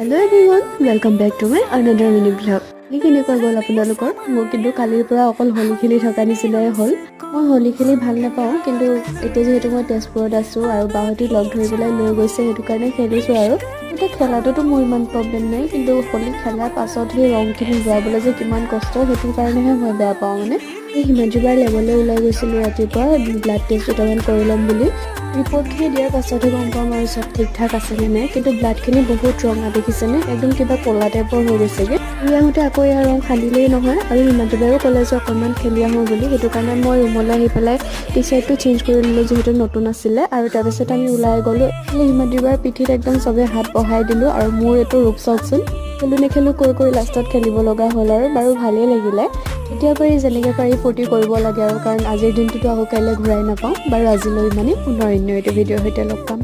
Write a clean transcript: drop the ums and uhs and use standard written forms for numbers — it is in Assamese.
Hello everyone, welcome back to my another mini vlog. কেনেকুৱা গ'ল আপোনালোকৰ? মোৰ কিন্তু কালিৰ পৰা অকল হোলী খেলি থকা নিচিনাই হ'ল। মই হোলী খেলি ভাল নাপাওঁ, কিন্তু এতিয়া যিহেতু মই তেজপুৰত আছোঁ আৰু বাহঁতি লগ ধৰি পেলাই লৈ গৈছে, সেইটো কাৰণে খেলিছোঁ আৰু। এতিয়া খেলাটোতো মোৰ ইমান প্ৰব্লেম নাই, কিন্তু হোলী খেলাৰ পাছত সেই ৰংখিনি যোৱাবলৈ যে কিমান কষ্ট, সেইটো কাৰণেহে মই বেয়া পাওঁ মানে। এই হিমাদ্ৰীবাৰ লেবলৈ ওলাই গৈছিলোঁ ৰাতিপুৱা ব্লাড টেষ্ট দুটামান কৰি ল'ম বুলি। ৰিপৰ্টখিনি দিয়াৰ পাছতহে গম পাম আৰু চব ঠিক ঠাক আছে নে নাই, কিন্তু ব্লাডখিনি বহুত ৰঙা দেখিছেনে, একদম কিবা ক'লা টাইপৰ হৈ গৈছেগৈ। ঘূৰি আহোঁতে আকৌ ইয়াৰ ৰং সানিলেই নহয়, আৰু হিমাদ্ৰীবাৰেও ক'লে যে অকণমান খেলি আহোঁ বুলি, সেইটো কাৰণে মই ৰুমলৈ আহি পেলাই টি চাৰ্টটো চেঞ্জ কৰি ল'লোঁ যিহেতু নতুন আছিলে, আৰু তাৰপিছত আমি ওলাই গ'লোঁ। হিমাদ্ৰীবাৰ পিঠিত একদম চবেই হাত বহাই দিলোঁ, আৰু মোৰ এইটো ৰূপ চাওকচোন, খেলোঁ নেখেলোঁ কৰি লাষ্টত খেলিব লগা হ'ল আৰু বাৰু ভালেই লাগিলে। এতিয়া পাৰি যেনেকৈ পাৰি ফূৰ্তি কৰিব লাগে আৰু, কাৰণ আজিৰ দিনটোতো আকৌ কাইলৈ ঘূৰাই নাপাওঁ। বাৰু আজিলৈ ইমানেই, পুনৰ অন্য এটা ভিডিঅ'ৰ সৈতে লগ পাম।